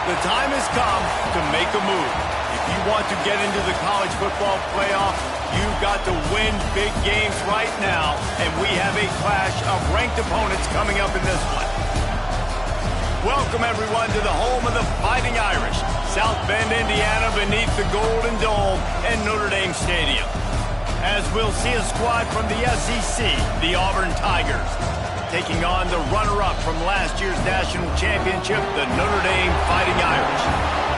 The time has come to make a move. If you want to get into the college football playoff, you've got to win big games right now, and we have a clash of ranked opponents coming up in this one. Welcome, everyone, to the home of the Fighting Irish, South Bend, Indiana, beneath the Golden Dome and Notre Dame Stadium. As we'll see a squad from the SEC, the Auburn Tigers, taking on the runner-up from last year's national championship, the Notre Dame Fighting Irish.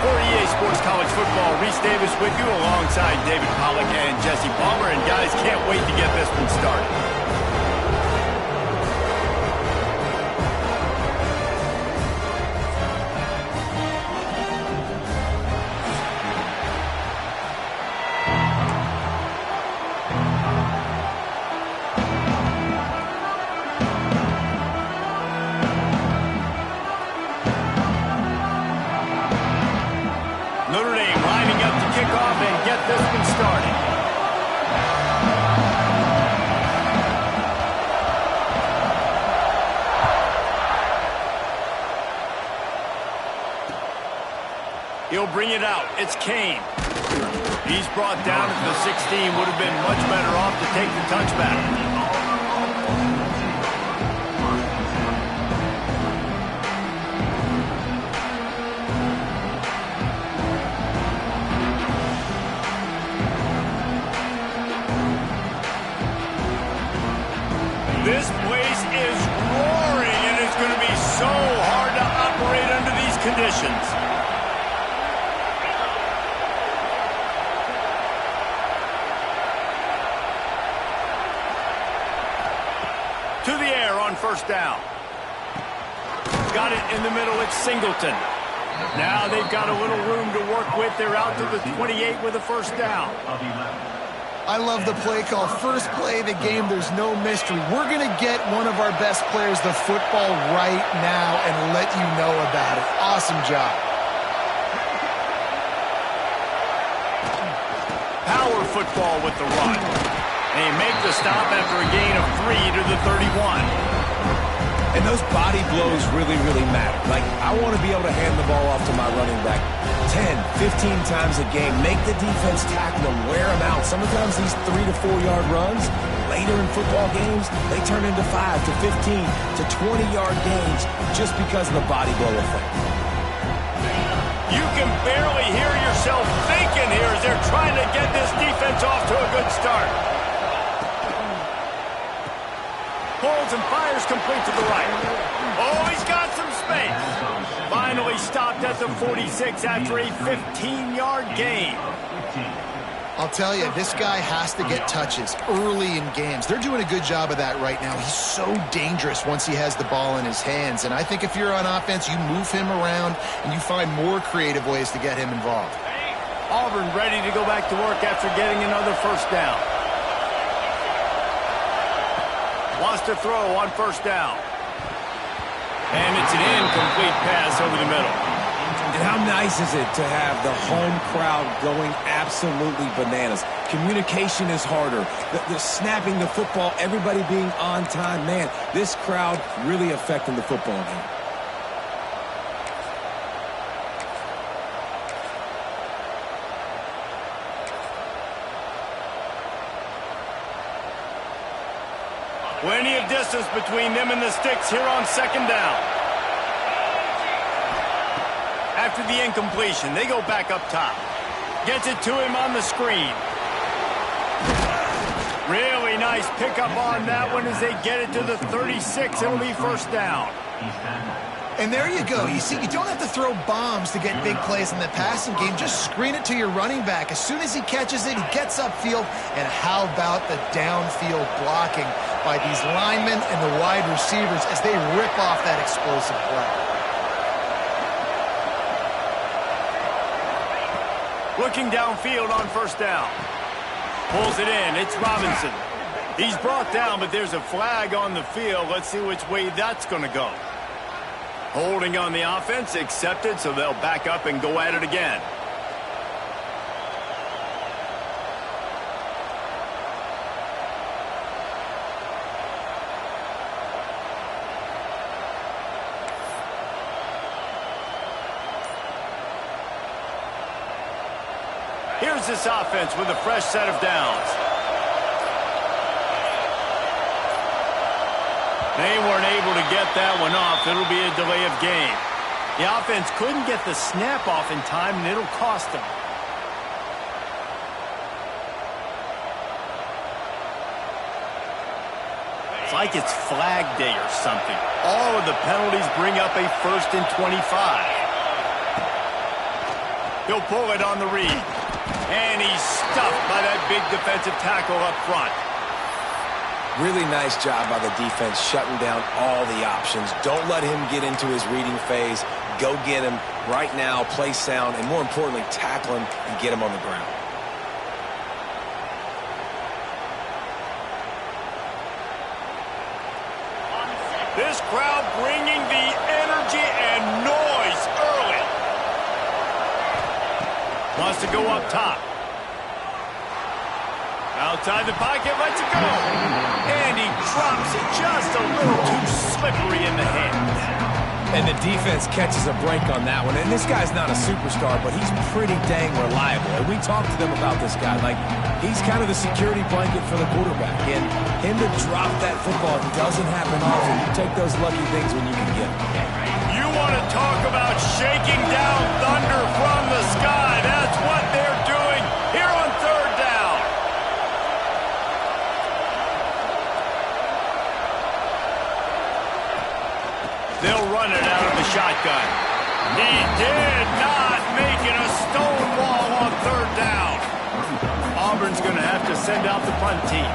For EA Sports College Football, Reese Davis with you alongside David Pollack and Jesse Palmer. And guys, can't wait to get this one started. Notre Dame lining up to kick off and get this one started. He'll bring it out. It's Kane. He's brought down at the 16. Would have been much better off to take the touchback. This place is roaring, and it's going to be so hard to operate under these conditions. To the air on first down. Got it in the middle. It's Singleton. Now they've got a little room to work with. They're out to the 28 with a first down. I love the play call. First play of the game, there's no mystery. We're going to get one of our best players the football right now and let you know about it. Awesome job. Power football with the run. They make the stop after a gain of 3 to the 31. And those body blows really, really matter. Like, I want to be able to hand the ball off to my running back 10, 15 times a game. Make the defense tackle them, wear them out. Sometimes these 3 to 4 yard runs, later in football games, they turn into 5 to 15 to 20-yard gains just because of the body blow effect. You can barely hear yourself thinking here as they're trying to get this defense off to a good start. Pulls and fires complete to the right. Oh, he's got some space. Finally stopped at the 46 after a 15-yard gain. I'll tell you, this guy has to get touches early in games. They're doing a good job of that right now. He's so dangerous once he has the ball in his hands. And I think if you're on offense, you move him around and you find more creative ways to get him involved. Auburn ready to go back to work after getting another first down. Wants to throw on first down. And it's an incomplete pass over the middle. And how nice is it to have the home crowd going absolutely bananas? Communication is harder. The snapping the football, everybody being on time. Man, this crowd really affecting the football game. Plenty of distance between them and the sticks here on second down. After the incompletion, they go back up top. Gets it to him on the screen. Really nice pickup on that one as they get it to the 36. It'll be first down. And there you go. You see, you don't have to throw bombs to get big plays in the passing game. Just screen it to your running back. As soon as he catches it, he gets upfield. And how about the downfield blocking by these linemen and the wide receivers as they rip off that explosive play. Looking downfield on first down. Pulls it in. It's Robinson. He's brought down, but there's a flag on the field. Let's see which way that's going to go. Holding on the offense, accepted, so they'll back up and go at it again. Here's this offense with a fresh set of downs. They weren't able to get that one off. It'll be a delay of game. The offense couldn't get the snap off in time, and it'll cost them. It's like it's flag day or something. All of the penalties bring up a 1st and 25. He'll pull it on the read. And he's stuffed by that big defensive tackle up front. Really nice job by the defense shutting down all the options. Don't let him get into his reading phase. Go get him right now, play sound, and more importantly, tackle him and get him on the ground. This crowd bringing the energy and noise early. Wants to go up top. Outside the pocket, lets it go. And he drops it just a little too slippery in the hands. And the defense catches a break on that one. And this guy's not a superstar, but he's pretty dang reliable. And we talked to them about this guy. Like, he's kind of the security blanket for the quarterback. And him to drop that football doesn't happen often. You take those lucky things when you can get them. You want to talk about shaking down thunder from the sky. That's what they're doing here on 3rd down. They'll run it out of the shotgun. He did not make it a stone wall on 3rd down. Auburn's going to have to send out the punt team.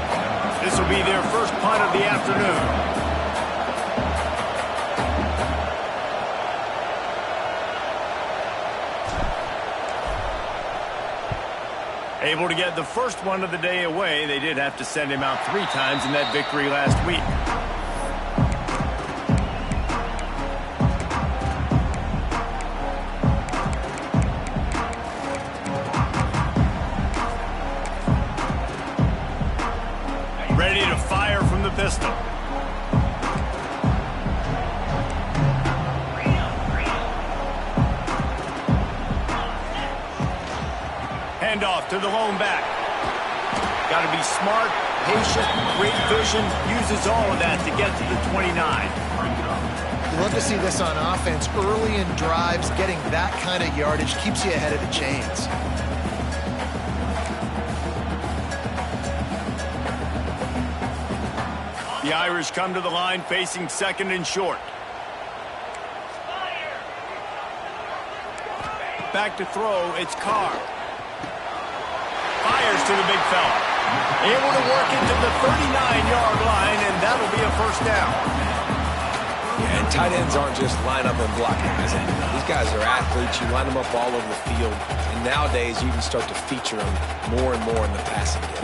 This will be their first punt of the afternoon. Able to get the first one of the day away. They did have to send him out 3 times in that victory last week. Ready to fire from the pistol. Handoff to the lone back. Got to be smart, patient, great vision. Uses all of that to get to the 29. You love to see this on offense. Early in drives, getting that kind of yardage keeps you ahead of the chains. The Irish come to the line facing 2nd and short. Back to throw, it's Carr. Fires to the big fella. Able to work into the 39-yard line, and that'll be a 1st down. Yeah, and tight ends aren't just line up and block guys. These guys are athletes. You line them up all over the field. And nowadays, you can start to feature them more and more in the passing game.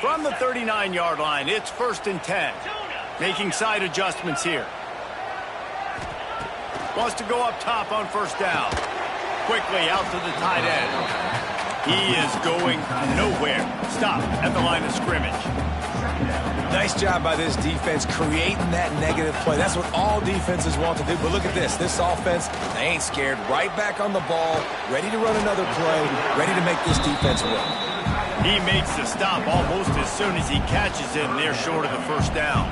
From the 39-yard line, it's 1st and 10. Making side adjustments here. Wants to go up top on 1st down. Quickly out to the tight end. He is going nowhere. Stop at the line of scrimmage. Nice job by this defense creating that negative play. That's what all defenses want to do. But look at this. This offense, they ain't scared. Right back on the ball, ready to run another play, ready to make this defense win. He makes the stop almost as soon as he catches it, and they're short of the 1st down.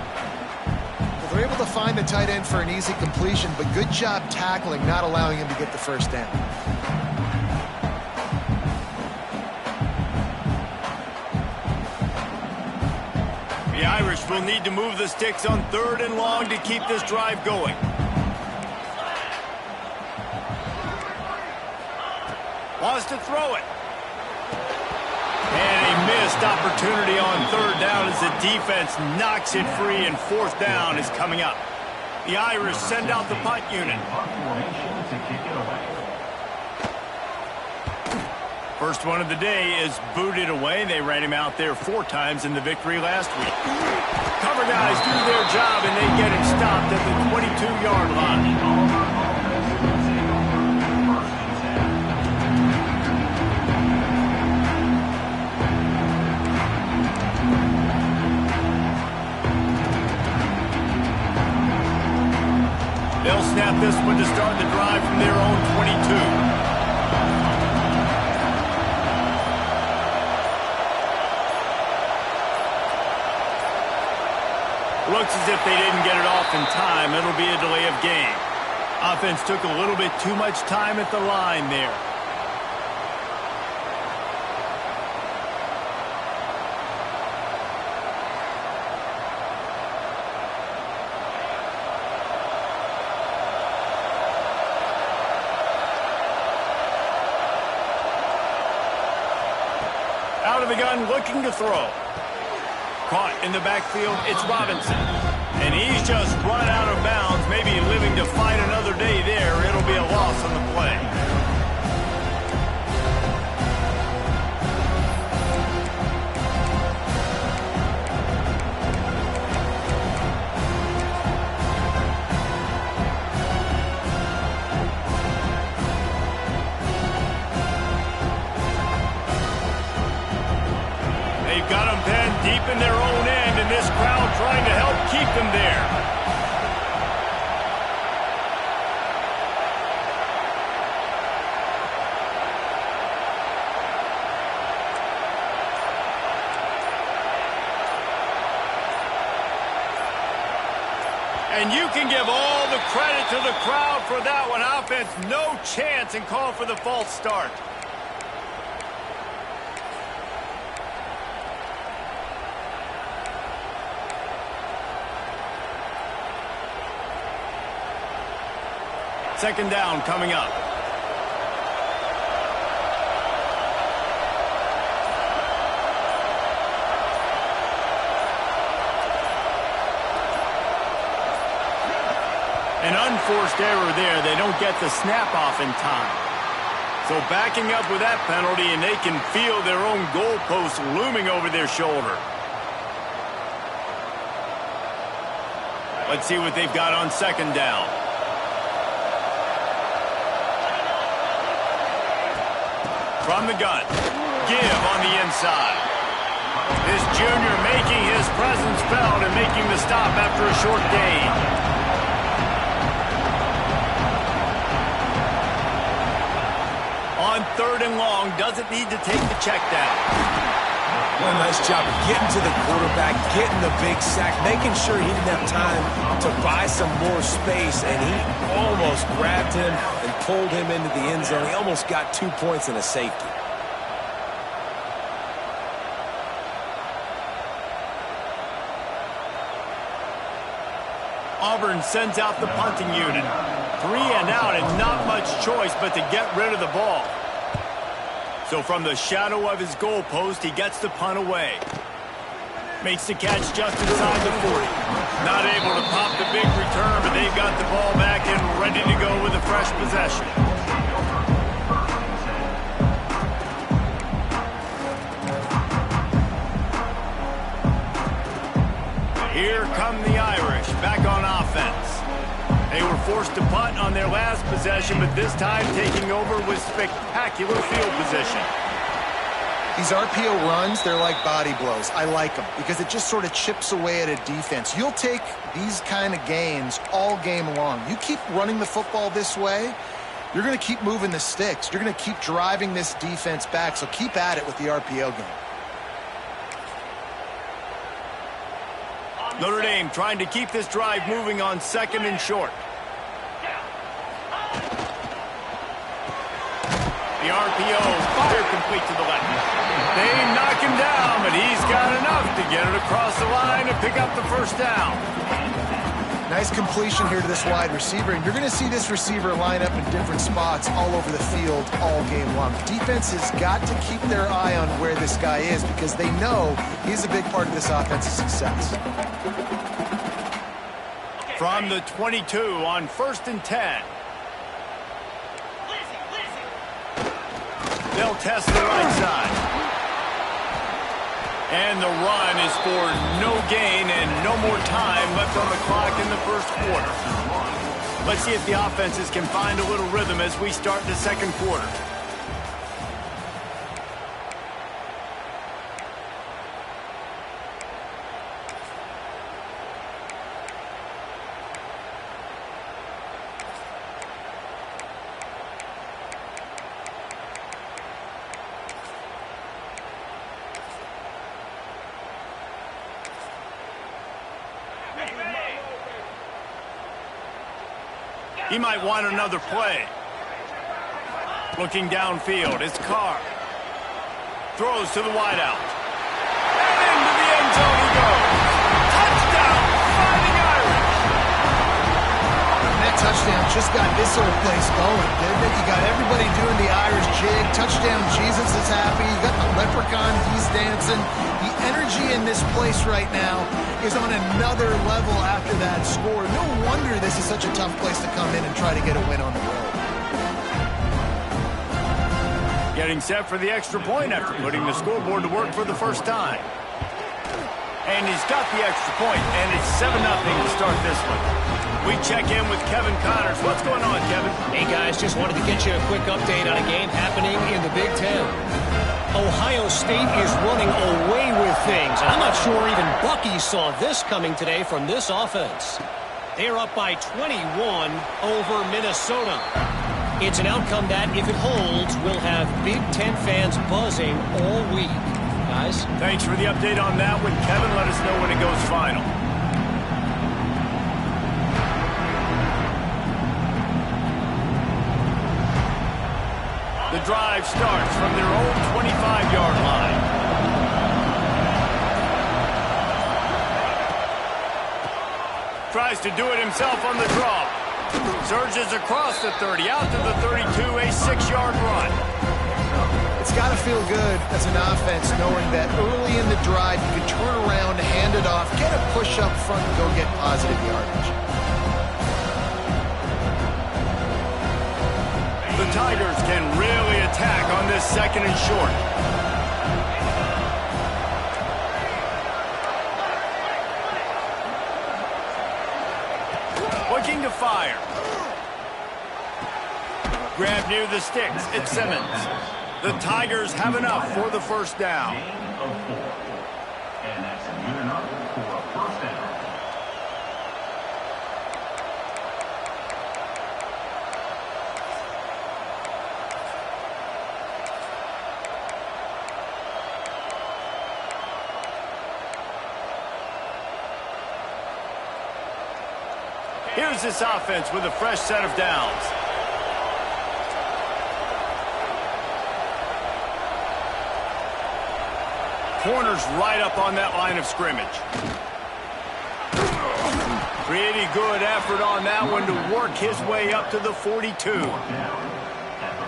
They're able to find the tight end for an easy completion, but good job tackling, not allowing him to get the 1st down. The Irish will need to move the sticks on 3rd and long to keep this drive going. Wants to throw it. And a missed opportunity on 3rd down as the defense knocks it free, and 4th down is coming up. The Irish send out the punt unit. First one of the day is booted away. They ran him out there 4 times in the victory last week. Cover guys do their job, and they get him stopped at the 22-yard line. They'll snap this one to start the drive from their own 22. Looks as if they didn't get it off in time. It'll be a delay of game. Offense took a little bit too much time at the line there. Out of the gun, looking to throw. Caught in the backfield, it's Robinson. And he's just run out of bounds, maybe living to fight another day there. It'll be a loss on the play. They've got them pinned deep in their own end, and this crowd trying to help keep them there. And you can give all the credit to the crowd for that one. Offense, no chance, and call for the false start. Second down coming up. An unforced error there. They don't get the snap off in time. So backing up with that penalty, and they can feel their own goalpost looming over their shoulder. Let's see what they've got on second down. From the gun, give on the inside. This junior making his presence felt and making the stop after a short gain. On third and long, doesn't need to take the check down. What a nice job of getting to the quarterback, getting the big sack, making sure he didn't have time to buy some more space, and he almost grabbed him and pulled him into the end zone. He almost got 2 points and a safety. Auburn sends out the punting unit. 3 and out and not much choice but to get rid of the ball. So from the shadow of his goalpost, he gets the punt away. Makes the catch just inside the 40. Not able to pop the big return, but they've got the ball back and ready to go with a fresh possession. Here come the Irish, back on offense. They were forced to punt on their last possession, but this time taking over with spectacular field position. These RPO runs, they're like body blows. I like them because it just sort of chips away at a defense. You'll take these kind of gains all game long. You keep running the football this way, you're going to keep moving the sticks. You're going to keep driving this defense back, so keep at it with the RPO game. Notre Dame trying to keep this drive moving on second and short. The RPO fire complete to the left. They knock him down, but he's got enough to get it across the line and pick up the first down. Nice completion here to this wide receiver, and you're going to see this receiver line up in different spots all over the field all game long. Defense has got to keep their eye on where this guy is because they know he's a big part of this offense's success. From the 22 on 1st and 10. They'll test the right side. And the run is for no gain and no more time left on the clock in the first quarter. Let's see if the offenses can find a little rhythm as we start the second quarter. He might want another play. Looking downfield, it's Carr. Throws to the wideout. And into the end zone he goes. Touchdown, Fighting Irish. And that touchdown just got this whole place going, didn't it? You got everybody doing the Irish jig. Touchdown, Jesus is happy. You got the leprechaun, he's dancing. The energy in this place right now is on another level after that score. No wonder this is such a tough place to come in and try to get a win on the road. Getting set for the extra point after putting the scoreboard to work for the first time. And he's got the extra point, and it's 7-0 to start this one. We check in with Kevin Connors. What's going on, Kevin? Hey, guys, just wanted to get you a quick update on a game happening in the Big Ten. Ohio State is running away with things. I'm not sure even Bucky saw this coming today from this offense. They're up by 21 over Minnesota. It's an outcome that, if it holds, will have Big Ten fans buzzing all week. Guys? Thanks for the update on that one, Kevin. Let us know when it goes final. The drive starts from their own 25-yard line. Tries to do it himself on the draw. Surges across the 30, out to the 32, a 6-yard run. It's got to feel good as an offense knowing that early in the drive you can turn around, hand it off, get a push up front, and go get positive yardage. The Tigers can really attack on this 2nd and short. Looking to fire. Grab near the sticks. It's Simmons. The Tigers have enough for the first down. And that's good enough for a first down. Here's this offense with a fresh set of downs. Corners right up on that line of scrimmage. Pretty good effort on that one to work his way up to the 42.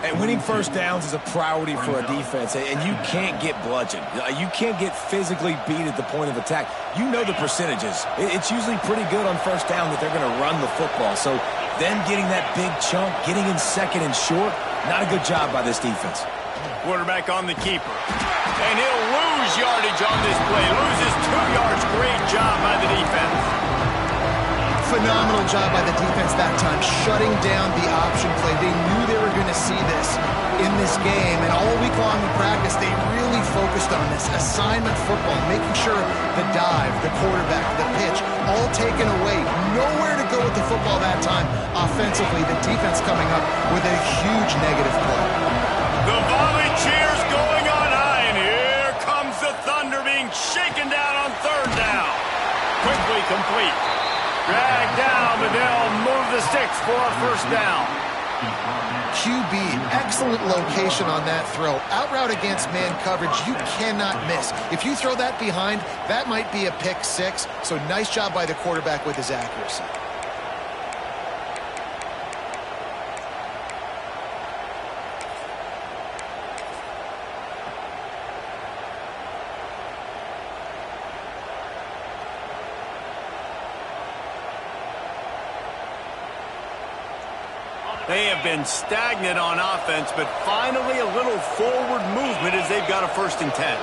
And winning first downs is a priority for a defense, and you can't get bludgeoned. You can't get physically beat at the point of attack. You know the percentages. It's usually pretty good on first down that they're going to run the football. So them getting that big chunk, getting in 2nd and short, not a good job by this defense. Quarterback on the keeper. And he'll lose yardage on this play. Loses 2 yards. Great job by the defense. Phenomenal job by the defense that time, shutting down the option play. They knew they were going to see this in this game, and all week long in practice, they really focused on this assignment football, making sure the dive, the quarterback, the pitch, all taken away. Nowhere to go with the football that time. Offensively, the defense coming up with a huge negative play. The volley cheers going on high, and here comes the Thunder being shaken down on 3rd down. Quickly complete. Dragged down, but they'll move the sticks for a first down. QB, excellent location on that throw. Out route against man coverage, you cannot miss. If you throw that behind, that might be a pick 6. So nice job by the quarterback with his accuracy. They have been stagnant on offense, but finally a little forward movement as they've got a 1st and 10.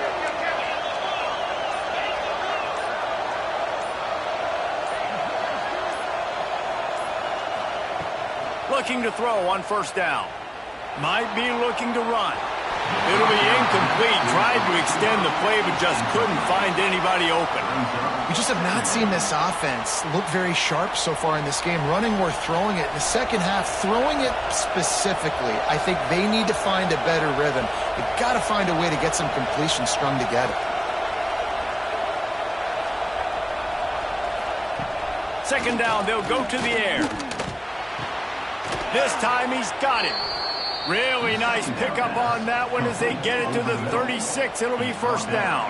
Looking to throw on 1st down. Might be looking to run. It'll be incomplete. Tried to extend the play, but just couldn't find anybody open. We just have not seen this offense look very sharp so far in this game. Running or throwing it. In the second half, throwing it specifically, I think they need to find a better rhythm. They've got to find a way to get some completions strung together. 2nd down, they'll go to the air. This time he's got it. Really nice pickup on that one as they get it to the 36. It'll be first down.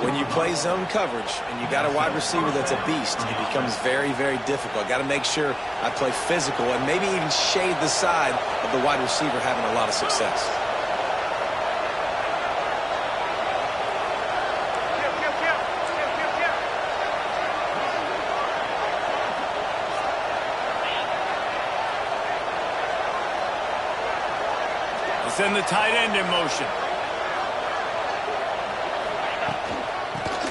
When you play zone coverage and you got a wide receiver that's a beast, it becomes very, very difficult. Got to make sure I play physical and maybe even shade the side of the wide receiver having a lot of success. Send the tight end in motion.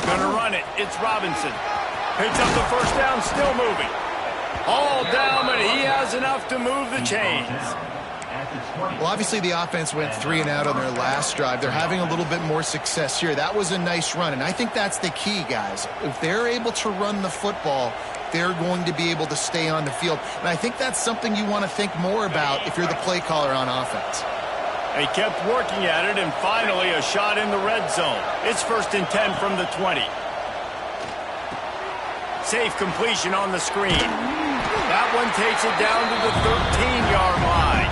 Gonna run it. It's Robinson. Picks up the first down, still moving. All down, but he has enough to move the chains. Well, obviously the offense went 3 and out on their last drive. They're having a little bit more success here. That was a nice run, and I think that's the key, guys. If they're able to run the football, they're going to be able to stay on the field. And I think that's something you want to think more about if you're the play caller on offense. They kept working at it, and finally a shot in the red zone. It's 1st and 10 from the 20. Safe completion on the screen. That one takes it down to the 13-yard line.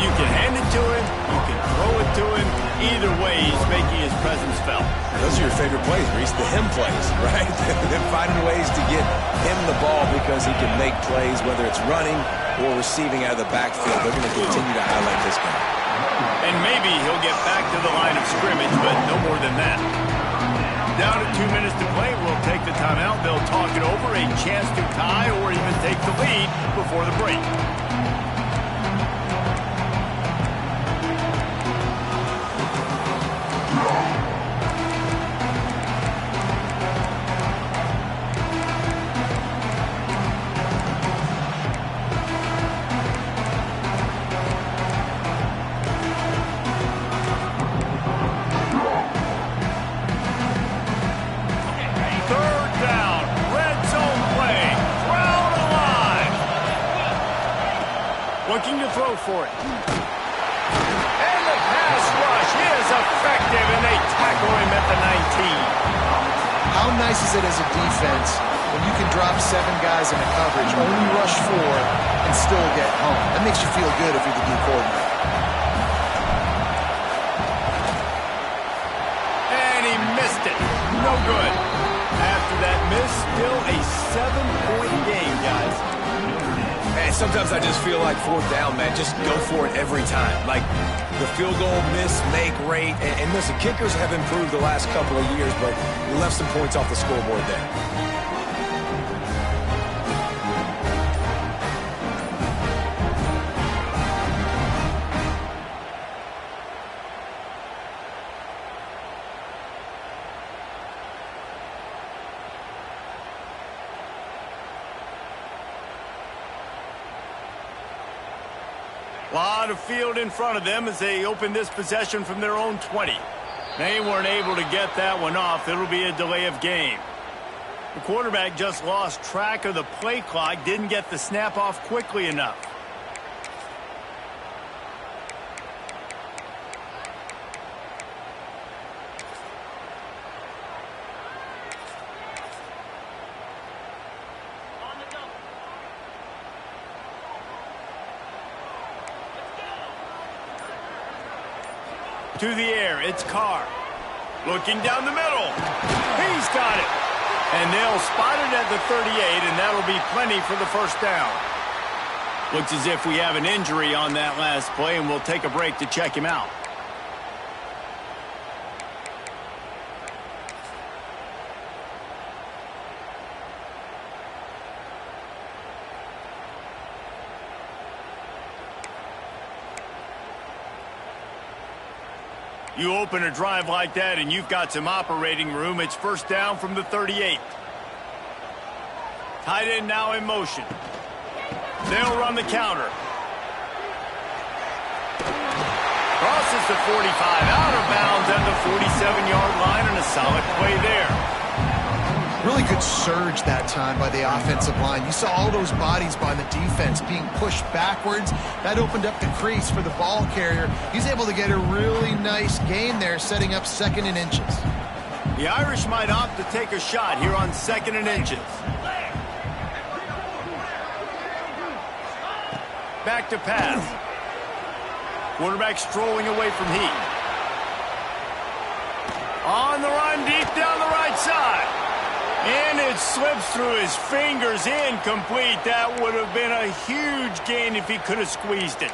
You can hand it to him. You can throw it to him. Either way, he's making his presence felt. Those are your favorite plays, Reese, the him plays, right? They're finding ways to get him the ball because he can make plays, whether it's running or receiving out of the backfield. They're going to continue to highlight this guy. And maybe he'll get back to the line of scrimmage, but no more than that. Down to 2 minutes to play. We'll take the timeout. They'll talk it over. A chance to tie or even take the lead before the break. Looking to throw for it. And the pass rush is effective, and they tackle him at the 19. How nice is it as a defense when you can drop 7 guys into coverage, only rush 4, and still get home? That makes you feel good if you're the D coordinator. And he missed it. No good. After that miss, still a 7-point game, guys. Man, sometimes I just feel like 4th down, man. Just go for it every time. Like the field goal miss, make rate. And listen, kickers have improved the last couple of years, but we left some points off the scoreboard there. A lot of field in front of them as they open this possession from their own 20. They weren't able to get that one off. It'll be a delay of game. The quarterback just lost track of the play clock, didn't get the snap off quickly enough. To the air, it's Carr. Looking down the middle. He's got it. And they'll spot it at the 38, and that'll be plenty for the first down. Looks as if we have an injury on that last play, and we'll take a break to check him out. You open a drive like that and you've got some operating room. It's first down from the 38. Tight end now in motion. They'll run the counter. Crosses the 45, out of bounds at the 47-yard line, and a solid play there. Really good surge that time by the offensive line. You saw all those bodies by the defense being pushed backwards. That opened up the crease for the ball carrier. He's able to get a really nice gain there, setting up 2nd and inches. The Irish might opt to take a shot here on 2nd and inches. back to pass. Quarterback strolling away from heat. On the run, deep down the right side. And it slips through his fingers, incomplete. That would have been a huge gain if he could have squeezed it.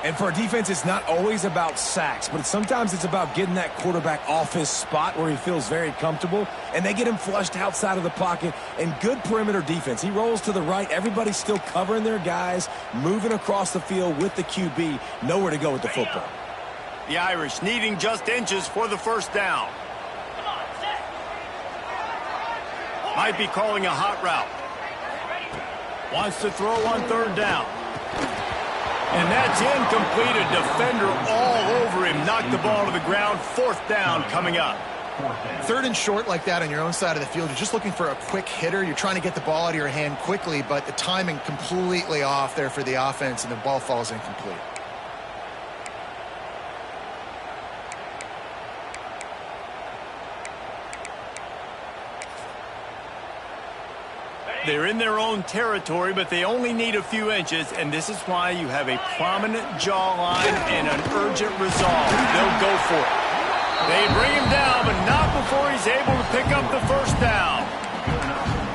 And for a defense, it's not always about sacks, but sometimes it's about getting that quarterback off his spot where he feels very comfortable, and they get him flushed outside of the pocket. And good perimeter defense. He rolls to the right. Everybody's still covering their guys, moving across the field with the QB. Nowhere to go with the football. The Irish needing just inches for the first down. Might be calling a hot route. Wants to throw on third down. And that's incomplete. A defender all over him. Knocked the ball to the ground. Fourth down coming up. Third and short like that on your own side of the field. You're just looking for a quick hitter. You're trying to get the ball out of your hand quickly, but the timing completely off there for the offense, and the ball falls incomplete. They're in their own territory, but they only need a few inches, and this is why you have a prominent jawline and an urgent resolve. They'll go for it. They bring him down, but not before he's able to pick up the first down.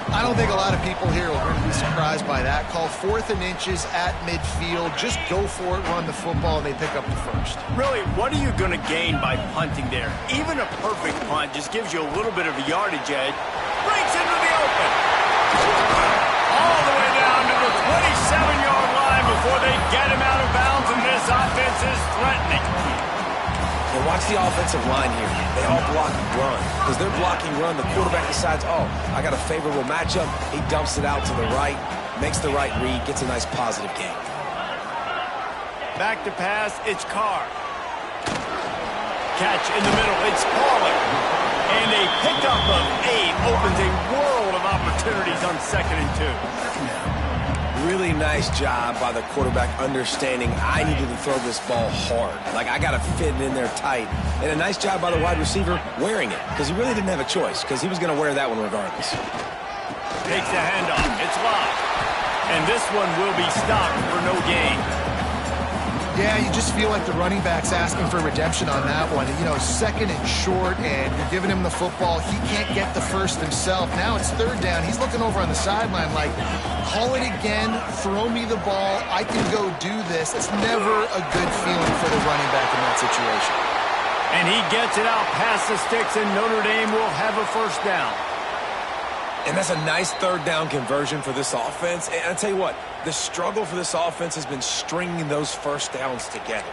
I don't think a lot of people here are going to be surprised by that call. Fourth and inches at midfield. Just go for it, run the football, and they pick up the first. Really, what are you going to gain by punting there? Even a perfect punt just gives you a little bit of a yardage edge. Breaks into the open. All the way down to the 27-yard line before they get him out of bounds, and this offense is threatening. And watch the offensive line here. They all block run. Because they're blocking run, the quarterback decides, oh, I got a favorable matchup. He dumps it out to the right, makes the right read, gets a nice positive gain. Back to pass, it's Carr. Catch in the middle, it's Pollard. And a pickup of 8 opens a world of opportunities on 2nd and 2. Really nice job by the quarterback understanding I needed to throw this ball hard. Like, I got to fit it in there tight. And a nice job by the wide receiver wearing it, because he really didn't have a choice, because he was going to wear that one regardless. Takes the handoff. It's locked. And this one will be stopped for no gain. Yeah, you just feel like the running back's asking for redemption on that one. You know, 2nd and short, and you're giving him the football. He can't get the first himself. Now it's 3rd down. He's looking over on the sideline like, call it again, throw me the ball, I can go do this. It's never a good feeling for the running back in that situation. And he gets it out past the sticks, and Notre Dame will have a first down. And that's a nice 3rd down conversion for this offense. And I tell you what, the struggle for this offense has been stringing those first downs together.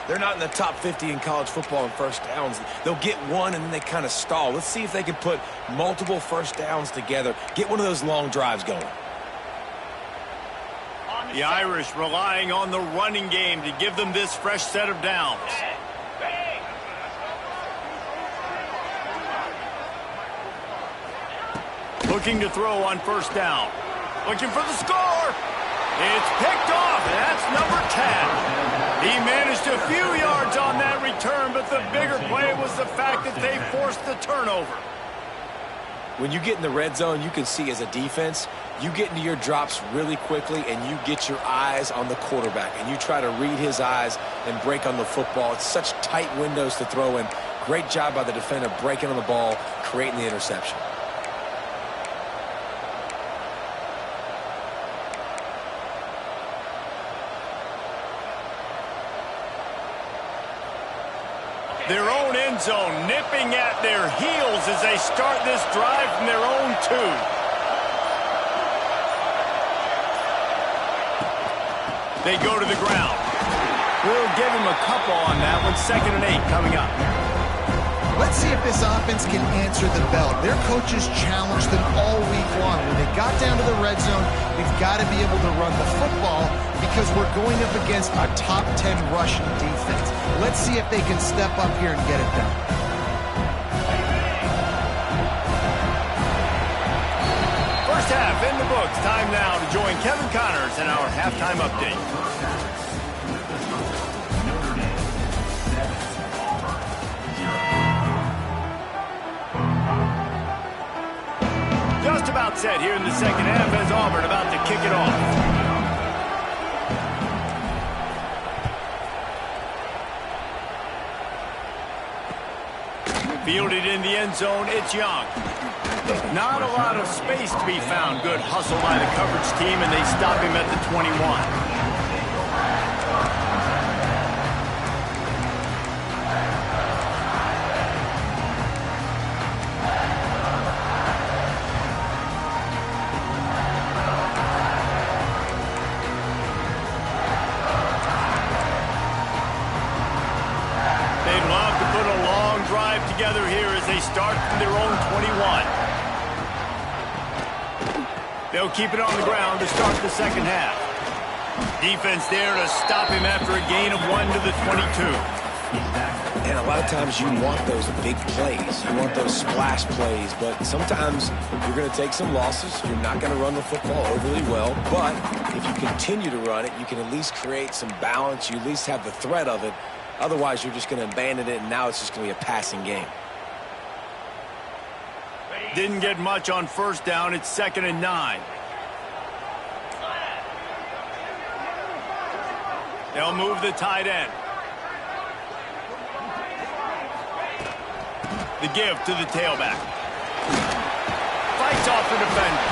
They're not in the top 50 in college football in first downs. They'll get one and then they kind of stall. Let's see if they can put multiple first downs together, get one of those long drives going. The Irish relying on the running game to give them this fresh set of downs. Looking to throw on first down. Looking for the score. It's picked off, and that's number 10. He managed a few yards on that return, but the bigger play was the fact that they forced the turnover. When you get in the red zone, you can see as a defense, you get into your drops really quickly and you get your eyes on the quarterback and you try to read his eyes and break on the football. It's such tight windows to throw in. Great job by the defender breaking on the ball, creating the interception. Their own end zone nipping at their heels as they start this drive from their own 2. They go to the ground. We'll give him a couple on that one. 2nd and 8 coming up. Let's see if this offense can answer the bell. Their coaches challenged them all week long. When they got down to the red zone, we've got to be able to run the football because we're going up against a top 10 rushing defense. Let's see if they can step up here and get it done. First half in the books. Time now to join Kevin Connors in our halftime update. Just about set here in the second half as Auburn about to kick it off. Fielded in the end zone, it's Young. Not a lot of space to be found. Good hustle by the coverage team, and they stop him at the 21. Together here as they start from their own 21. They'll keep it on the ground to start the second half. Defense there to stop him after a gain of 1 to the 22. And a lot of times you want those big plays. You want those splash plays, but sometimes you're going to take some losses. You're not going to run the football overly well, but if you continue to run it, you can at least create some balance. You at least have the threat of it. Otherwise, you're just going to abandon it, and now it's just going to be a passing game. Didn't get much on first down. It's 2nd and 9. They'll move the tight end. The give to the tailback. Fights off the defender.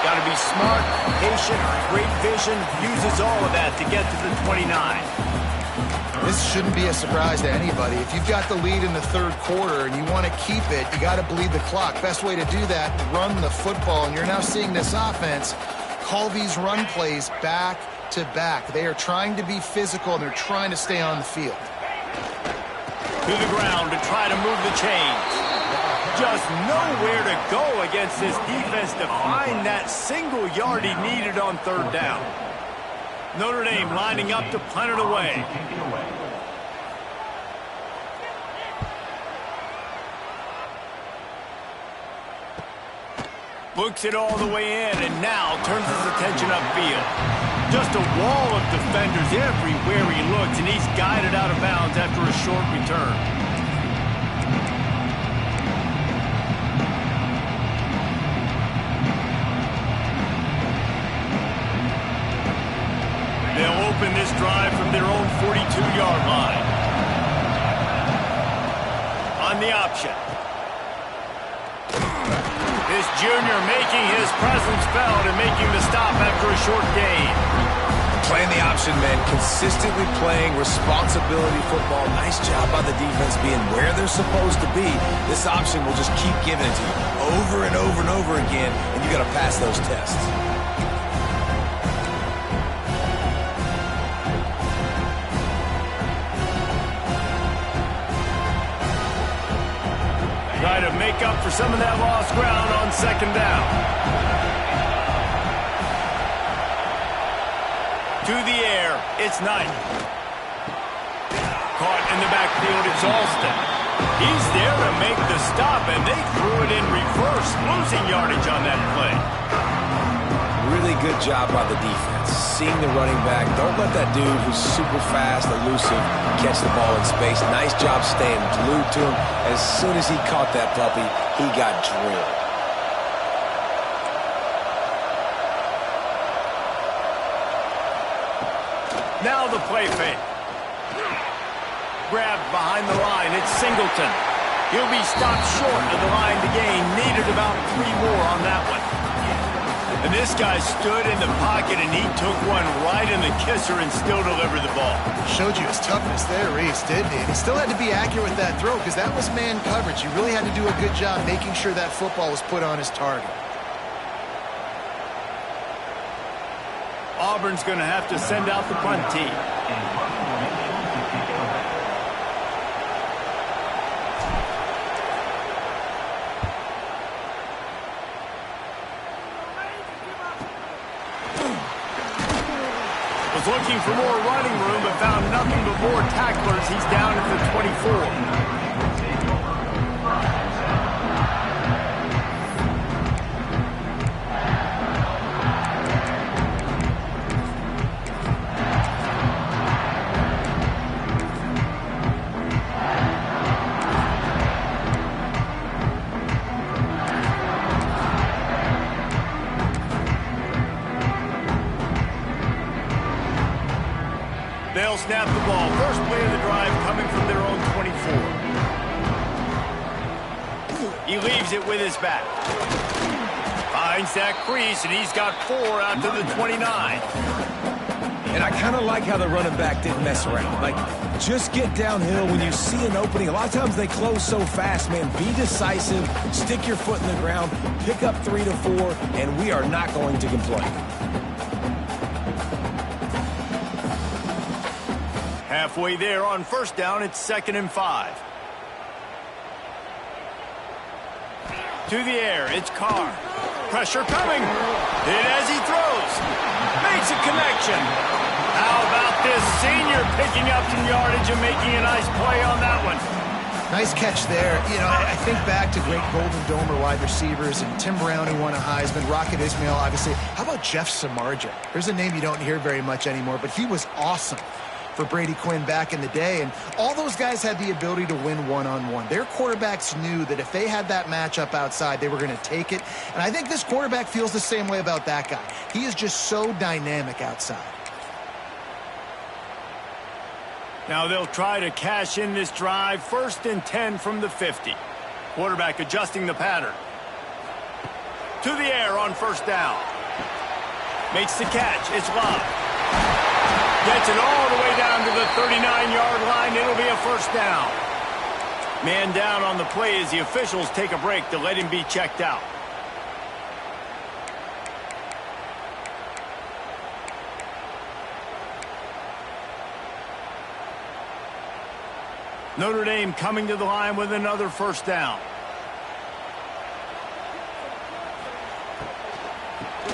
Got to be smart, patient, great vision. Uses all of that to get to the 29. This shouldn't be a surprise to anybody. If you've got the lead in the third quarter and you want to keep it, you got to bleed the clock. Best way to do that, run the football. And you're now seeing this offense call these run plays back to back. They are trying to be physical, and they're trying to stay on the field. To the ground to try to move the chains. Just nowhere to go against this defense to find that single yard he needed on third down. Notre Dame lining up to punt it away. Looks it all the way in, and now turns his attention upfield. Just a wall of defenders everywhere he looks, and he's guided out of bounds after a short return. They'll open this drive from their own 42-yard line. On the option. This junior making his presence felt and making the stop after a short gain. Playing the option, man. Consistently playing responsibility football. Nice job by the defense being where they're supposed to be. This option will just keep giving it to you over and over and over again, and you got to pass those tests. Try to make up for some of that lost ground on second down. To the air, it's Knight. Caught in the backfield, it's Alston. He's there to make the stop, and they threw it in reverse, losing yardage on that play. Really good job by the defense. Seeing the running back. Don't let that dude who's super fast, elusive, catch the ball in space. Nice job staying glued to him. As soon as he caught that puppy, he got drilled. Now the play fake. Grabbed behind the line. It's Singleton. He'll be stopped short of the line to gain. Needed about 3 more on that one. And this guy stood in the pocket, and he took one right in the kisser and still delivered the ball. Showed you his toughness there, Reese, didn't he? And he still had to be accurate with that throw because that was man coverage. You really had to do a good job making sure that football was put on his target. Auburn's going to have to send out the punt team. Was looking for more running room, but found nothing but more tacklers. He's down at the 24. They'll snap the ball. First play of the drive coming from their own 24. He leaves it with his back. Finds that crease, and he's got 4 out to the 29. And I kind of like how the running back didn't mess around. Like, just get downhill when you see an opening. A lot of times they close so fast, man. Be decisive, stick your foot in the ground, pick up 3 to 4, and we are not going to complain. Halfway there on first down, it's 2nd and 5. To the air, it's Carr. Pressure coming. Hit as he throws. Makes a connection. How about this senior picking up some yardage and making a nice play on that one? Nice catch there. You know, I think back to great Golden Domer wide receivers and Tim Brown, who won a Heisman, Rocket Ismail, obviously. How about Jeff Samardzija? There's a name you don't hear very much anymore, but he was awesome for Brady Quinn back in the day, and all those guys had the ability to win one-on-one. Their quarterbacks knew that if they had that matchup outside, they were going to take it, and I think this quarterback feels the same way about that guy. He is just so dynamic outside. Now they'll try to cash in this drive. 1st and 10 from the 50. Quarterback adjusting the pattern. To the air on first down. Makes the catch. It's Love. Gets it all the way down to the 39-yard line. It'll be a first down. Man down on the play as the officials take a break to let him be checked out. Notre Dame coming to the line with another first down.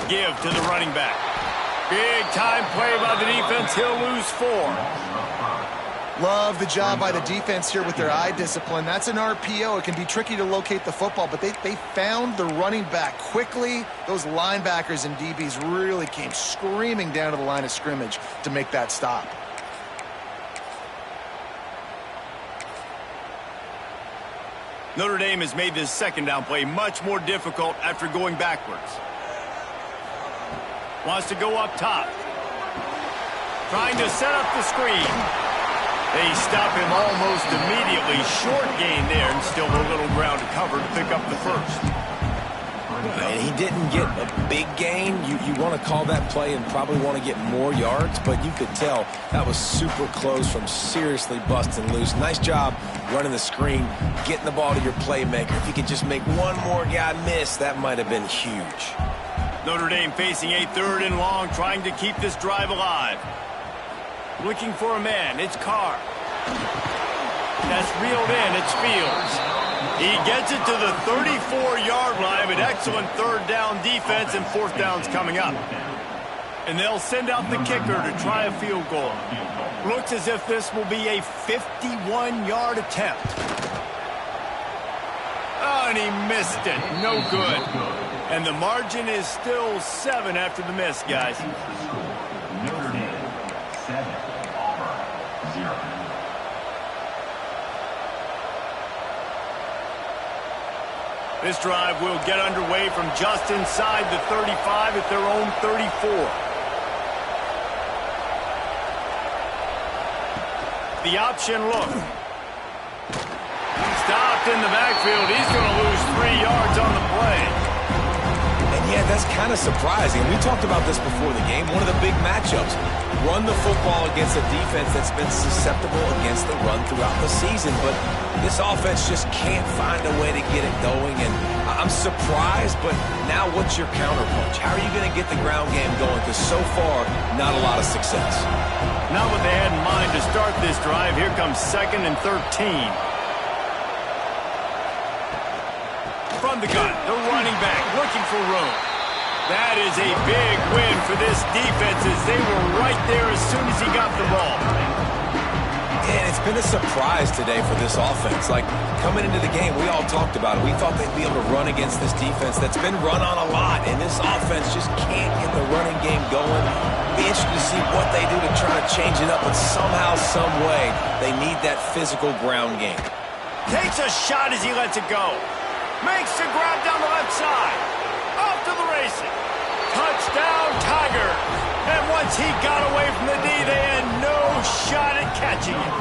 Give to the running back. Big time play by the defense. He'll lose 4. Love the job by the defense here with their eye discipline. That's an RPO. It can be tricky to locate the football, but they found the running back quickly. Those linebackers and DBs really came screaming down to the line of scrimmage to make that stop. Notre Dame has made this 2nd down play much more difficult after going backwards. Wants to go up top. Trying to set up the screen. They stop him almost immediately. Short gain there, and still a little ground to cover to pick up the first. And he didn't get a big gain. You want to call that play and probably want to get more yards, but you could tell that was super close from seriously busting loose. Nice job running the screen, getting the ball to your playmaker. If you could just make one more guy miss, that might have been huge. Notre Dame facing a 3rd and long, trying to keep this drive alive. Looking for a man. It's Carr. That's reeled in. It's Fields. He gets it to the 34-yard line, but excellent 3rd down defense, and 4th down's coming up. And they'll send out the kicker to try a field goal. Looks as if this will be a 51-yard attempt. Oh, and he missed it. No good. And the margin is still 7 after the miss, guys. Notre Dame 7, Auburn 0. This drive will get underway from just inside the 35 at their own 34. The option look. Stopped in the backfield. He's going to lose 3 yards on the play. Yeah, that's kind of surprising. We talked about this before the game. One of the big matchups. Run the football against a defense that's been susceptible against the run throughout the season. But this offense just can't find a way to get it going. And I'm surprised, but now what's your counterpunch? How are you going to get the ground game going? Because so far, not a lot of success. Not what they had in mind to start this drive. Here comes 2nd and 13. From the gun, the running back looking for room. That is a big win for this defense as they were right there as soon as he got the ball. And it's been a surprise today for this offense. Like, coming into the game, we all talked about it. We thought they'd be able to run against this defense that's been run on a lot, and this offense just can't get the running game going. Be interested to see what they do to try to change it up, but somehow, some way, they need that physical ground game. Takes a shot as he lets it go. Makes the grab down the left side. Off to the races. Touchdown, Tigers. And once he got away from the D, they had no shot at catching it.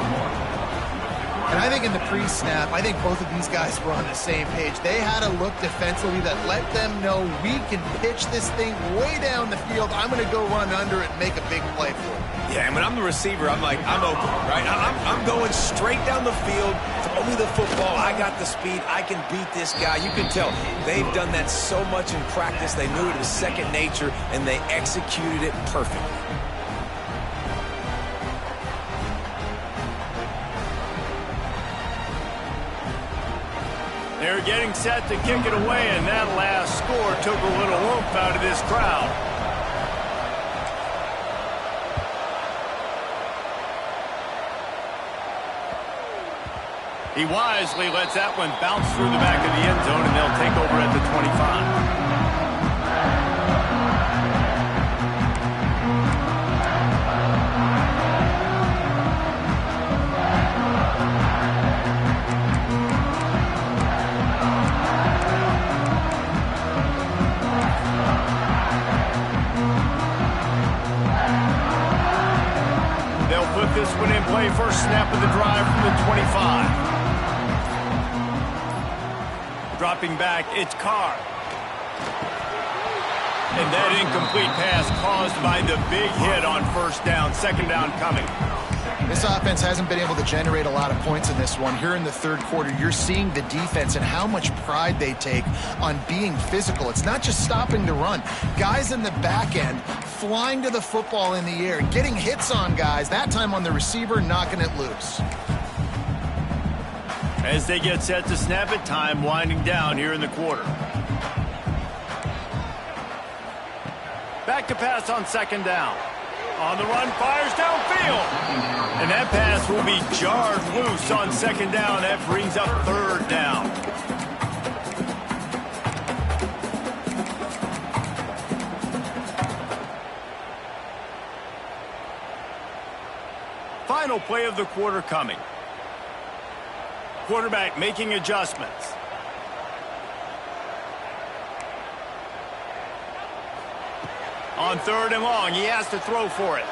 And I think in the pre-snap, I think both of these guys were on the same page. They had a look defensively that let them know we can pitch this thing way down the field. I'm going to go run under it and make a big play for it. Yeah, and when I'm the receiver, I'm like, I'm open, right? I'm going straight down the field. Throw me the football. I got the speed. I can beat this guy. You can tell they've done that so much in practice. They knew it was second nature, and they executed it perfectly. They're getting set to kick it away, and that last score took a little oomph out of this crowd. He wisely lets that one bounce through the back of the end zone, and they'll take over at the 25. Put this one in play, first snap of the drive from the 25. Dropping back, it's Carr. And that incomplete pass caused by the big hit on first down. Second down coming. This offense hasn't been able to generate a lot of points in this one. Here in the third quarter, you're seeing the defense and how much pride they take on being physical. It's not just stopping the run. Guys in the back end flying to the football in the air, getting hits on guys, that time on the receiver, knocking it loose. As they get set to snap it, time winding down here in the quarter. Back to pass on second down. On the run, fires downfield. And that pass will be jarred loose on second down. That brings up third down. Final play of the quarter coming. Quarterback making adjustments. On third and long, he has to throw for it.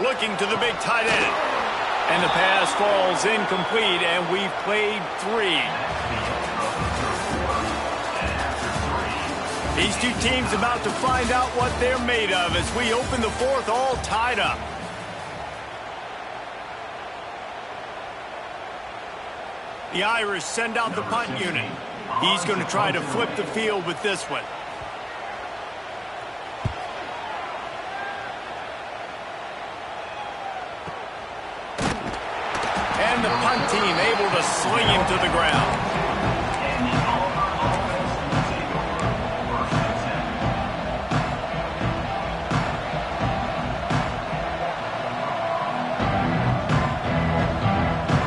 Looking to the big tight end. And the pass falls incomplete, and we've played 3. These two teams about to find out what they're made of as we open the fourth all tied up. The Irish send out the punt unit. He's going to try to flip the field with this one. And the punt team able to sling him to the ground.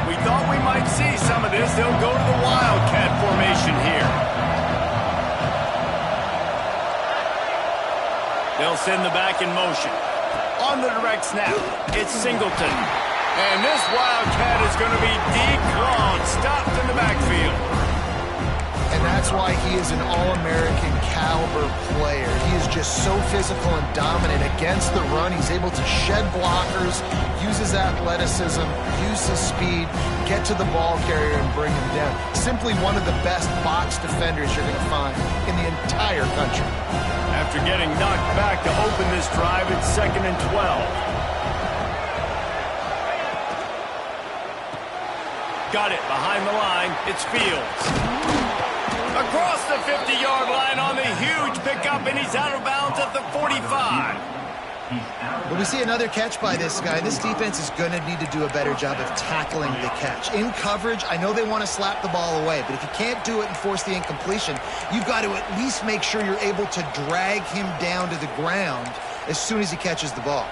We thought we might see some of this. They'll go to the Wildcat formation here. They'll send the back in motion. On the direct snap, it's Singleton. And this Wildcat is going to be declawed, stopped in the backfield. And that's why he is an All-American caliber player. He is just so physical and dominant against the run. He's able to shed blockers, use his athleticism, use his speed, get to the ball carrier and bring him down. Simply one of the best box defenders you're going to find in the entire country. After getting knocked back to open this drive, it's 2nd and 12. Got it behind the line. It's Fields. Across the 50-yard line on the huge pickup, and he's out of bounds at the 45. But we see another catch by this guy. This defense is going to need to do a better job of tackling the catch. In coverage, I know they want to slap the ball away, but if you can't do it and force the incompletion, you've got to at least make sure you're able to drag him down to the ground as soon as he catches the ball.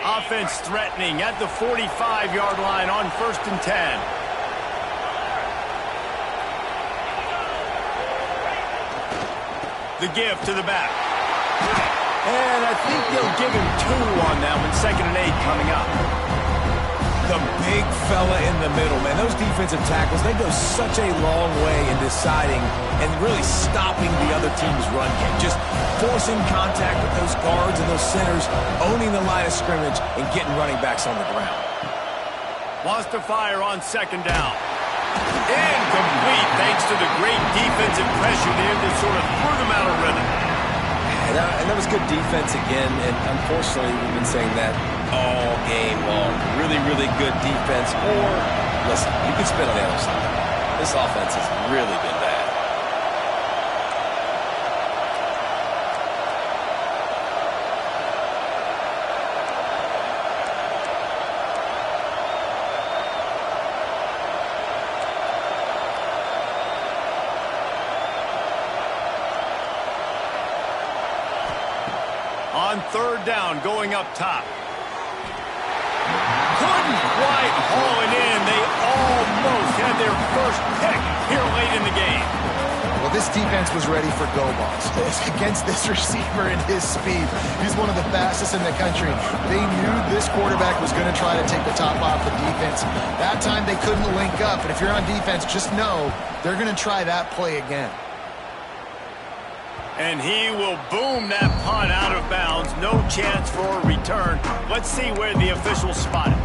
Offense threatening at the 45-yard line on 1st and 10. The give to the back. And I think they'll give him 2 on that one. 2nd and 8 coming up. The big fella in the middle, man. Those defensive tackles, they go such a long way in deciding and really stopping the other team's run game. Just forcing contact with those guards and those centers, owning the line of scrimmage, and getting running backs on the ground. Wants to fire on second down. Incomplete, thanks to the great defensive pressure there that sort of threw them out of rhythm. And that was good defense again, and unfortunately we've been saying that all game long. Really, really good defense, or, listen, you can spin on the other side. This offense has really been bad. On third down, going up top. Couldn't quite haul it in. They almost had their first pick here late in the game. Well, this defense was ready for go balls. Against this receiver and his speed, he's one of the fastest in the country. They knew this quarterback was going to try to take the top off the defense. That time they couldn't link up, and if you're on defense, just know they're going to try that play again. And he will boom that punt out of bounds. No chance for a return. Let's see where the officials spot it.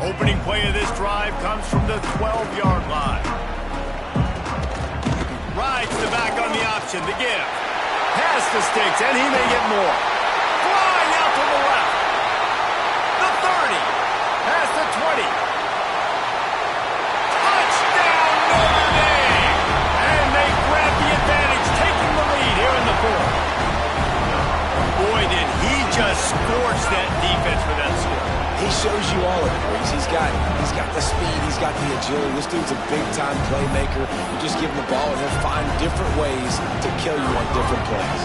Opening play of this drive comes from the 12-yard line. Rides the back on the option to give. Pass the sticks, and he may get more. Flying out to the left. The 30. Past the 20. Touchdown, Notre Dame! And they grab the advantage, taking the lead here in the fourth. Boy, did he just scorch that defense for that score. He shows you all of it, Reese. He's got the speed, he's got the agility. This dude's a big-time playmaker. You just give him the ball, and he'll find different ways to kill you on different plays.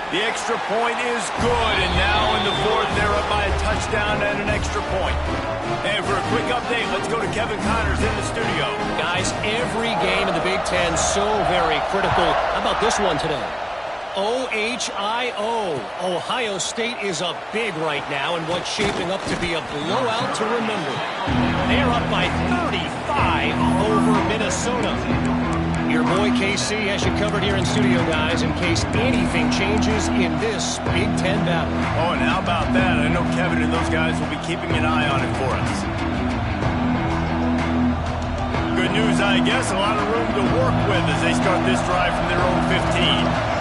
The extra point is good, and now in the fourth, they're up by a touchdown and an extra point. And for a quick update, let's go to Kevin Connors in the studio. Guys, every game in the Big Ten so very critical. How about this one today? OHIO. Ohio State is up big right now in what's shaping up to be a blowout to remember. They're up by 35 over Minnesota. Your boy KC has you covered here in studio, guys, in case anything changes in this Big Ten battle. Oh, and how about that? I know Kevin and those guys will be keeping an eye on it for us. Good news, I guess. A lot of room to work with as they start this drive from their own 15.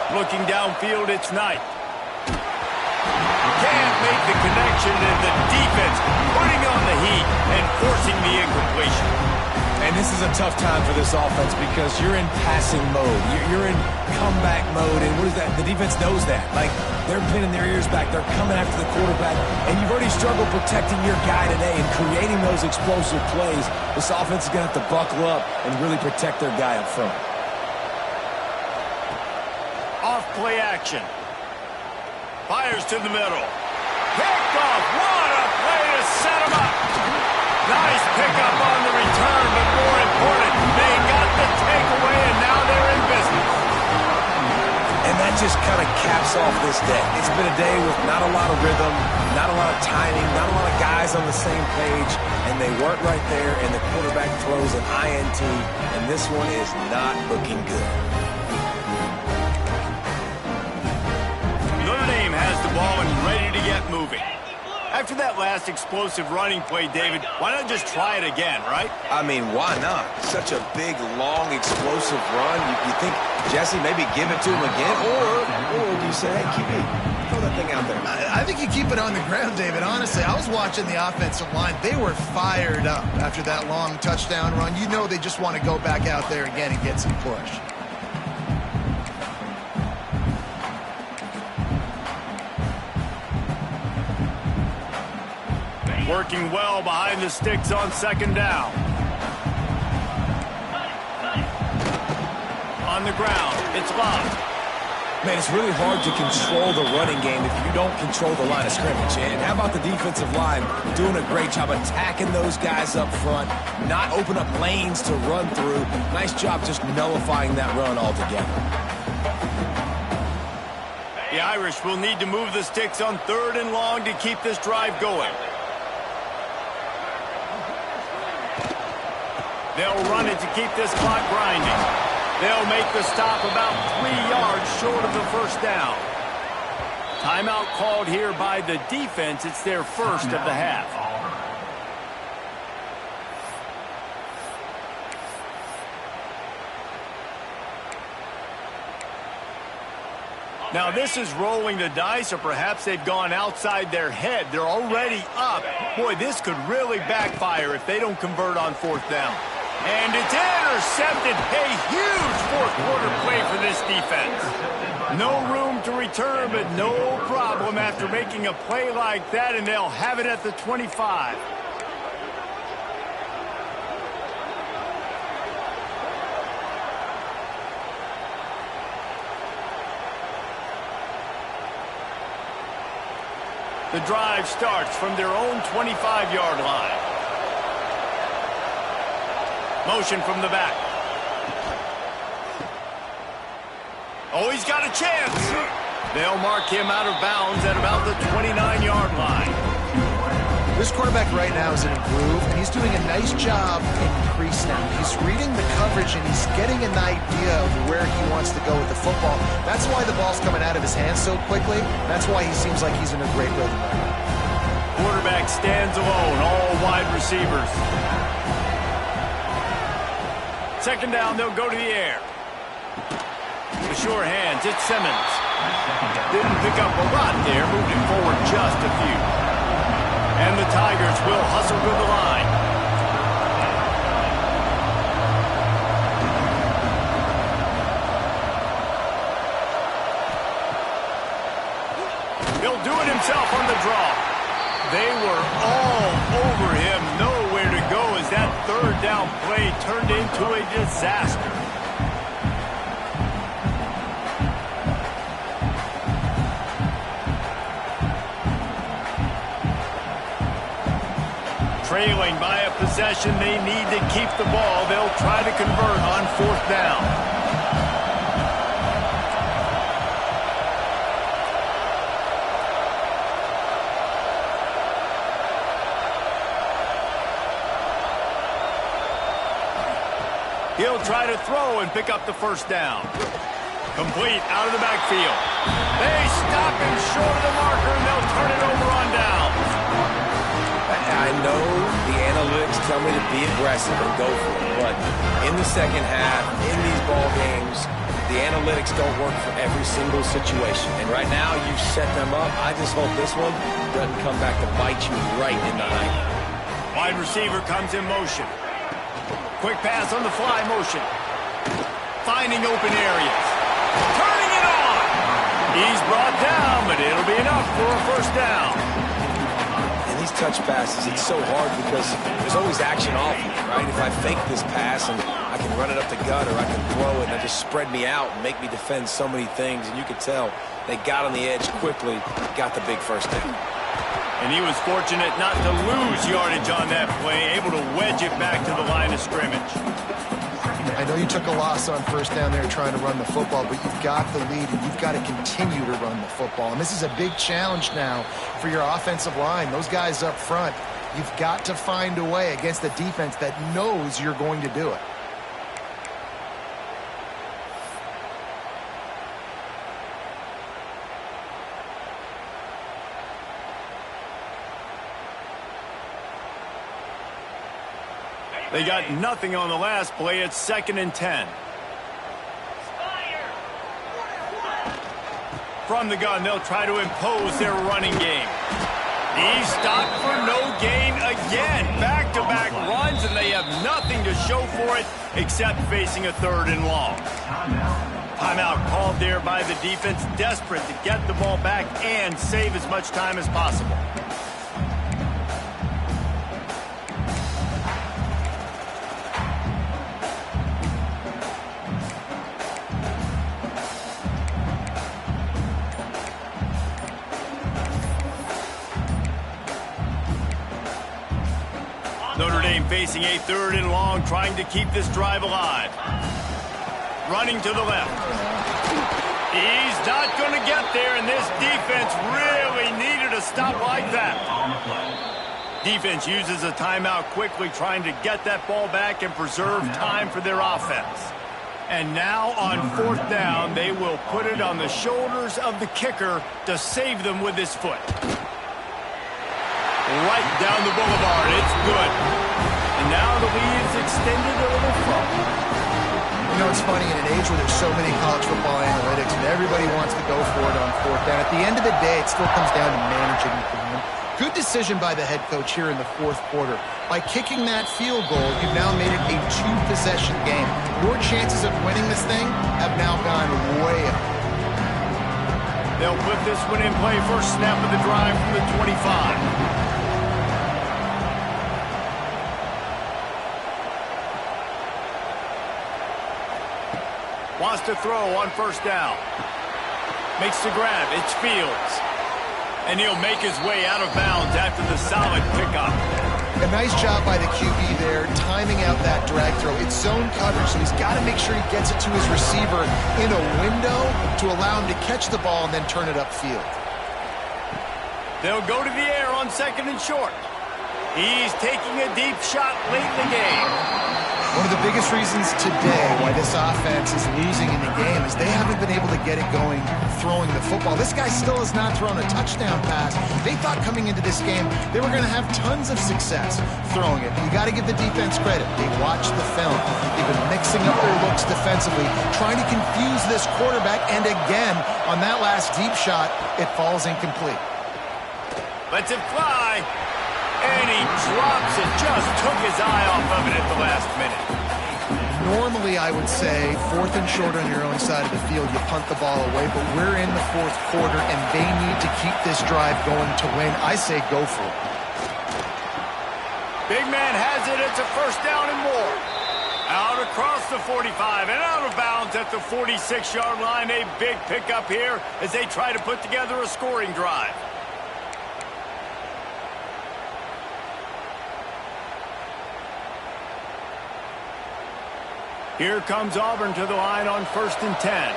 Looking downfield, it's Knight. Can't make the connection, and the defense putting on the heat and forcing the incompletion. And this is a tough time for this offense because you're in passing mode. You're in comeback mode, and what is that? The defense knows that. Like, they're pinning their ears back. They're coming after the quarterback, and you've already struggled protecting your guy today and creating those explosive plays. This offense is going to have to buckle up and really protect their guy up front. Off play action. Fires to the middle. Picked off. What a play to set him up. Nice pickup on the return, but more important, they got the takeaway, and now they're in business. And that just kind of caps off this day. It's been a day with not a lot of rhythm, not a lot of timing, not a lot of guys on the same page, and they weren't right there, and the quarterback throws an INT, and this one is not looking good. Notre Dame has the ball and ready to get moving. After that last explosive running play, David, why not just try it again, right? I mean, why not? Such a big, long, explosive run. You think, Jesse, maybe give it to him again? Or do you say, hey, QB, throw that thing out there? I think you keep it on the ground, David. Honestly, I was watching the offensive line. They were fired up after that long touchdown run. You know they just want to go back out there again and get some push. Working well behind the sticks on second down. On the ground, it's locked. Man, it's really hard to control the running game if you don't control the line of scrimmage. And how about the defensive line doing a great job attacking those guys up front, not open up lanes to run through. Nice job just nullifying that run altogether. The Irish will need to move the sticks on 3rd and long to keep this drive going. They'll run it to keep this clock grinding. They'll make the stop about 3 yards short of the first down. Timeout called here by the defense. It's their first of the half. Now this is rolling the dice, or perhaps they've gone outside their head. They're already up. Boy, this could really backfire if they don't convert on 4th down. And it's intercepted. A huge 4th quarter play for this defense. No room to return, but no problem after making a play like that, and they'll have it at the 25. The drive starts from their own 25-yard line. Motion from the back. Oh, he's got a chance. They'll mark him out of bounds at about the 29-yard line. This quarterback right now is in a groove, and he's doing a nice job in pre-snap. He's reading the coverage, and he's getting an idea of where he wants to go with the football. That's why the ball's coming out of his hands so quickly. That's why he seems like he's in a great rhythm right now. Quarterback stands alone, all wide receivers. 2nd down, they'll go to the air. The sure hands, it's Simmons. Didn't pick up a lot there, moving forward just a few. And the Tigers will hustle to the line. He'll do it himself on the draw. They were all over him. Nowhere to go as that 3rd down play turned into a disaster. Trailing by a possession, they need to keep the ball. They'll try to convert on 4th down. He'll try to throw and pick up the 1st down. Complete out of the backfield. They stop him short of the marker, and they'll turn it over on downs. I know the analytics tell me to be aggressive and go for it, but in the 2nd half, in these ball games, the analytics don't work for every single situation. And right now, you set them up. I just hope this one doesn't come back to bite you right in the eye. Wide receiver comes in motion. Quick pass on the fly motion. Finding open areas. Turning it on. He's brought down, but it'll be enough for a 1st down. In these touch passes, it's so hard because there's always action off you, right? If I fake this pass and I can run it up the gut, or I can throw it and it just spread me out and make me defend so many things, and you could tell they got on the edge quickly, got the big 1st down. And he was fortunate not to lose yardage on that play, able to wedge it back to the line of scrimmage. I know you took a loss on 1st down there trying to run the football, but you've got the lead, and you've got to continue to run the football. And this is a big challenge now for your offensive line. Those guys up front, you've got to find a way against a defense that knows you're going to do it. They got nothing on the last play. It's 2nd and 10. From the gun, they'll try to impose their running game. He's stopped for no gain again. Back-to-back runs, and they have nothing to show for it except facing a 3rd and long. Timeout called there by the defense, desperate to get the ball back and save as much time as possible. game facing a 3rd and long, trying to keep this drive alive. Running to the left. He's not going to get there, and this defense really needed a stop like that. Defense uses a timeout quickly, trying to get that ball back and preserve time for their offense. And now on 4th down, they will put it on the shoulders of the kicker to save them with his foot. Right down the boulevard. It's good. And now the lead is extended a little further. You know, it's funny, in an age where there's so many college football analytics and everybody wants to go for it on 4th down, at the end of the day, it still comes down to managing the game. Good decision by the head coach here in the 4th quarter. By kicking that field goal, you've now made it a 2-possession game. Your chances of winning this thing have now gone way up. They'll put this one in play. First snap of the drive from the 25. Wants to throw on 1st down. Makes the grab. It's Fields. And he'll make his way out of bounds after the solid pickup. A nice job by the QB there, timing out that drag throw. It's zone coverage, so he's got to make sure he gets it to his receiver in a window to allow him to catch the ball and then turn it upfield. They'll go to the air on 2nd and short. He's taking a deep shot late in the game. One of the biggest reasons today why this offense is losing in the game is they haven't been able to get it going throwing the football. This guy still has not thrown a touchdown pass. They thought coming into this game they were going to have tons of success throwing it. You got to give the defense credit. They watched the film. They've been mixing up their looks defensively, trying to confuse this quarterback, and again, on that last deep shot, it falls incomplete. Lets it fly. And he drops it. Just took his eye off of it at the last minute. Normally, I would say 4th and short on your own side of the field, you punt the ball away, but we're in the 4th quarter, and they need to keep this drive going to win. I say go for it. Big man has it. It's a 1st down and more. Out across the 45 and out of bounds at the 46-yard line. A big pickup here as they try to put together a scoring drive. Here comes Auburn to the line on 1st and 10.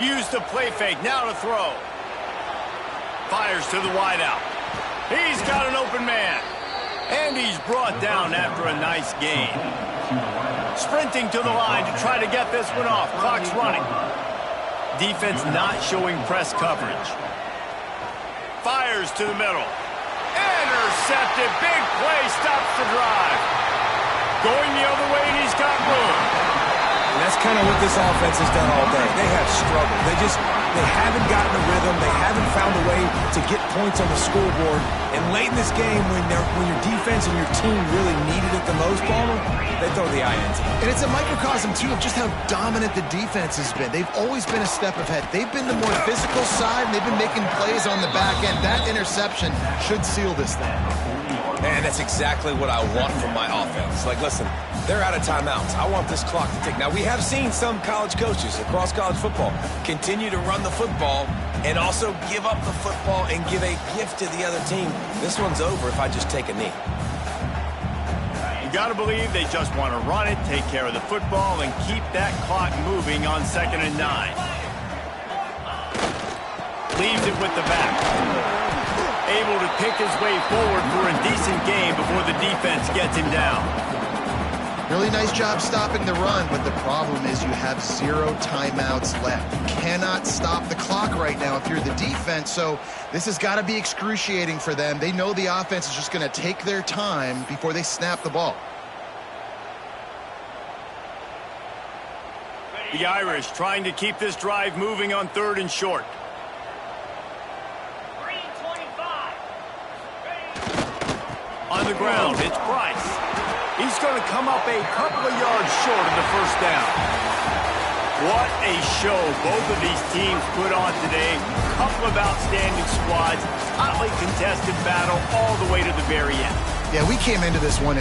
Use the play fake, now to throw. Fires to the wideout. He's got an open man. And he's brought down after a nice gain. Sprinting to the line to try to get this one off. Clock's running. Defense not showing press coverage. Fires to the middle. Intercepted. Big play. Stops the drive. Going the other way, and he's got room. And that's kind of what this offense has done all day. They have struggled. They haven't gotten a rhythm. They haven't found a way to get points on the scoreboard. And late in this game, when your defense and your team really needed it the most, Palmer, they throw the INT. And it's a microcosm, too, of just how dominant the defense has been. They've always been a step ahead. They've been the more physical side, and they've been making plays on the back end. That interception should seal this thing. And that's exactly what I want from my offense. Like, listen, they're out of timeouts. I want this clock to tick. Now, we have seen some college coaches across college football continue to run the football and also give up the football and give a gift to the other team. This one's over if I just take a knee. You got to believe they just want to run it, take care of the football, and keep that clock moving on 2nd and 9. Leaves it with the back. Able to pick his way forward for a decent game before the defense gets him down. Really nice job stopping the run, but the problem is you have 0 timeouts left. You cannot stop the clock right now if you're the defense, so this has got to be excruciating for them. They know the offense is just going to take their time before they snap the ball. The Irish trying to keep this drive moving on 3rd and short. On the ground, it's Price. He's going to come up a couple of yards short of the 1st down. What a show both of these teams put on today. A couple of outstanding squads, hotly contested battle all the way to the very end. Yeah, we came into this one